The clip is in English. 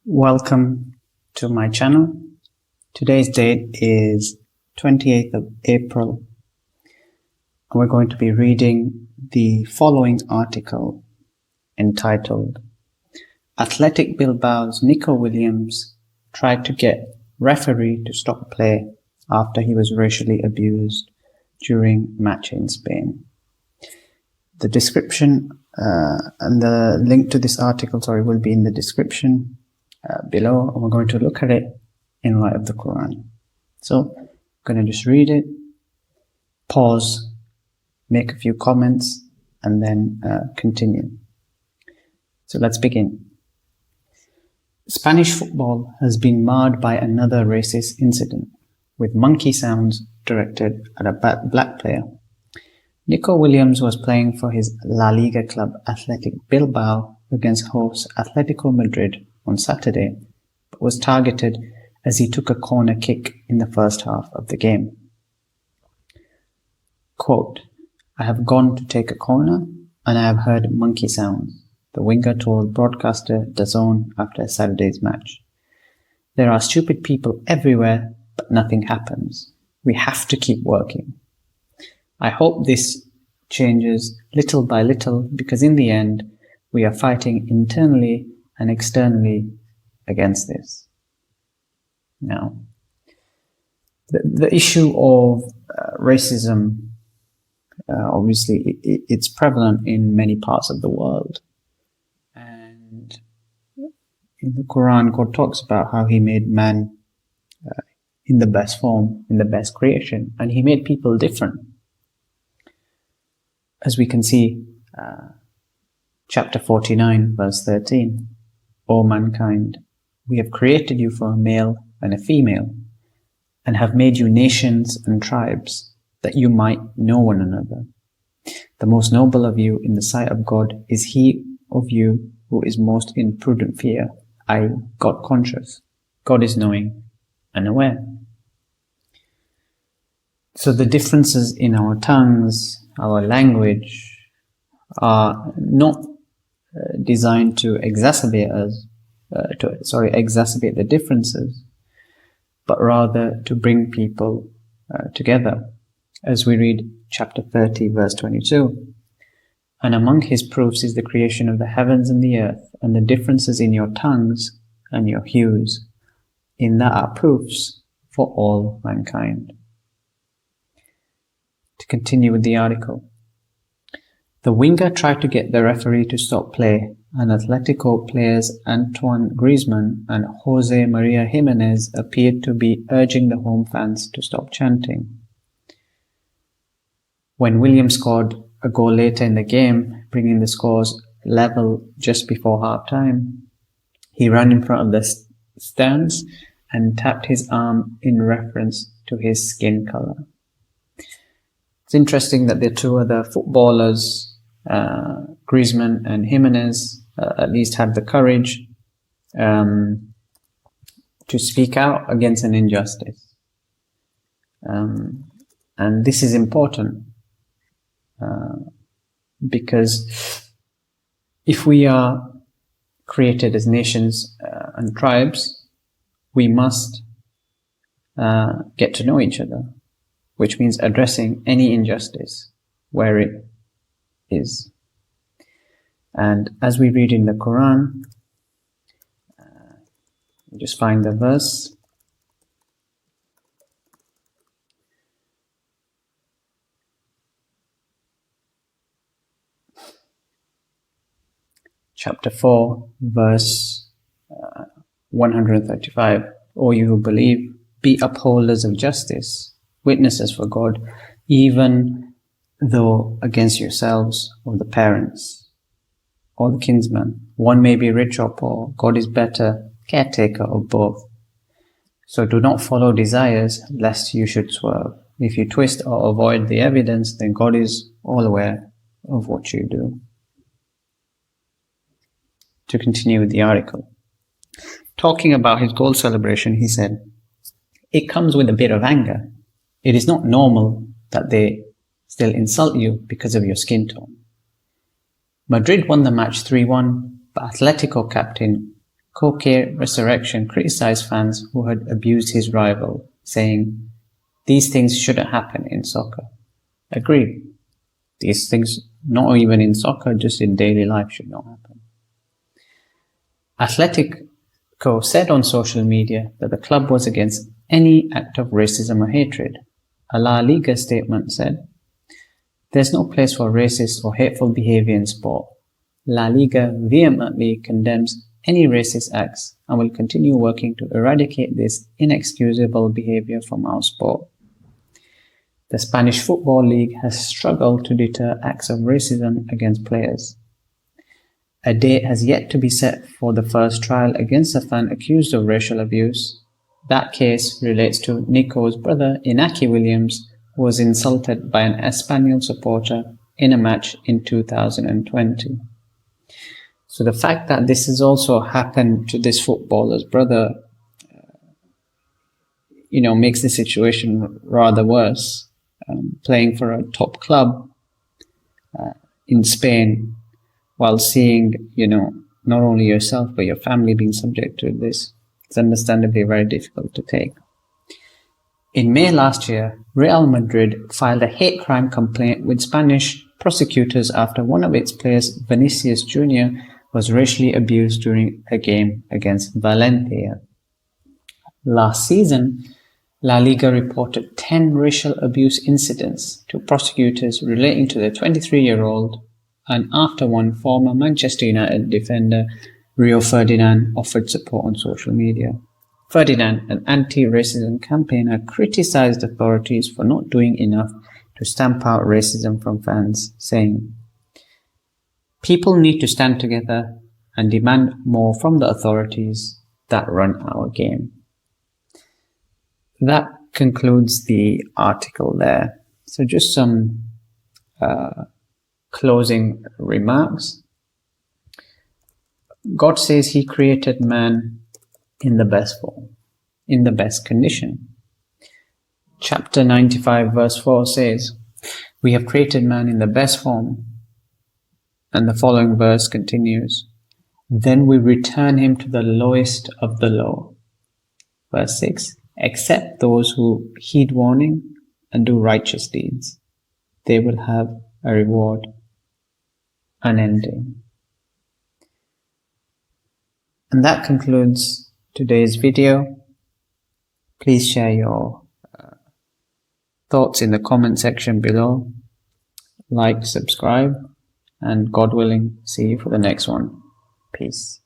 Welcome to my channel. Today's date is 28th of April. And we're going to be reading the following article entitled Athletic Bilbao's Nico Williams tried to get referee to stop play after he was racially abused during match in Spain. The description and the link to this article will be in the description below, and we're going to look at it in light of the Qur'an. So I'm going to just read it, pause, make a few comments, and then continue. So let's begin. Spanish football has been marred by another racist incident, with monkey sounds directed at a black player. Nico Williams was playing for his La Liga club Athletic Bilbao against host Atletico Madrid on Saturday, but was targeted as he took a corner kick in the first half of the game. Quote, "I have gone to take a corner and I have heard monkey sounds," the winger told broadcaster DAZN after Saturday's match. "There are stupid people everywhere, but nothing happens. We have to keep working. I hope this changes little by little, because in the end, we are fighting internally and externally against this." Now, the issue of racism, obviously, it's prevalent in many parts of the world. And in the Quran, God talks about how He made man in the best form, in the best creation, and He made people different. As we can see, chapter 49, verse 13, "O mankind, we have created you for a male and a female, and have made you nations and tribes, that you might know one another. The most noble of you in the sight of God is he of you who is most in prudent fear, i.e., God conscious. God is knowing and aware." So the differences in our tongues, our language, are not designed to exacerbate the differences, but rather to bring people together. As we read chapter 30, verse 22, "And among his proofs is the creation of the heavens and the earth, and the differences in your tongues and your hues. In that are proofs for all mankind." To continue with the article. The winger tried to get the referee to stop play, and Atletico players Antoine Griezmann and Jose Maria Jimenez appeared to be urging the home fans to stop chanting. When Williams scored a goal later in the game, bringing the scores level just before half-time, he ran in front of the stands and tapped his arm in reference to his skin color. It's interesting that the two other footballers, Griezmann and Jimenez, at least had the courage to speak out against an injustice. And this is important because if we are created as nations and tribes, we must get to know each other, which means addressing any injustice where it is. And as we read in the Quran, just find the verse. Chapter 4, verse 135. "O you who believe, be upholders of justice, witnesses for God, even though against yourselves or the parents or the kinsman. One may be rich or poor. God is better, caretaker of both. So do not follow desires, lest you should swerve. If you twist or avoid the evidence, then God is all aware of what you do." To continue with the article. Talking about his goal celebration, he said, "It comes with a bit of anger. It is not normal that they still insult you because of your skin tone. Madrid won the match 3-1, but Atletico captain Koke Resurrection criticized fans who had abused his rival, saying, "These things shouldn't happen in soccer." Agreed. These things, not even in soccer, just in daily life, should not happen. Atletico said on social media that the club was against any act of racism or hatred. A La Liga statement said, "There's no place for racist or hateful behavior in sport. La Liga vehemently condemns any racist acts and will continue working to eradicate this inexcusable behavior from our sport." The Spanish Football League has struggled to deter acts of racism against players. A date has yet to be set for the first trial against a fan accused of racial abuse. That case relates to Nico's brother, Inaki Williams, who was insulted by an Espanyol supporter in a match in 2020. So the fact that this has also happened to this footballer's brother, makes the situation rather worse. Playing for a top club in Spain, while seeing, not only yourself but your family being subject to this, it's understandably very difficult to take. In May last year, Real Madrid filed a hate crime complaint with Spanish prosecutors after one of its players, Vinicius Jr., was racially abused during a game against Valencia. Last season, La Liga reported 10 racial abuse incidents to prosecutors relating to the 23-year-old, and after one, former Manchester United defender Rio Ferdinand offered support on social media. Ferdinand, an anti-racism campaigner, criticized authorities for not doing enough to stamp out racism from fans, saying, "People need to stand together and demand more from the authorities that run our game." That concludes the article there. So just some closing remarks. God says he created man in the best form, in the best condition. Chapter 95 verse 4 says, "We have created man in the best form." And the following verse continues, "Then we return him to the lowest of the low." Verse 6, "Except those who heed warning and do righteous deeds, they will have a reward unending." And that concludes today's video. Please share your thoughts in the comment section below. Like, subscribe, and God willing, see you for the next one. Peace.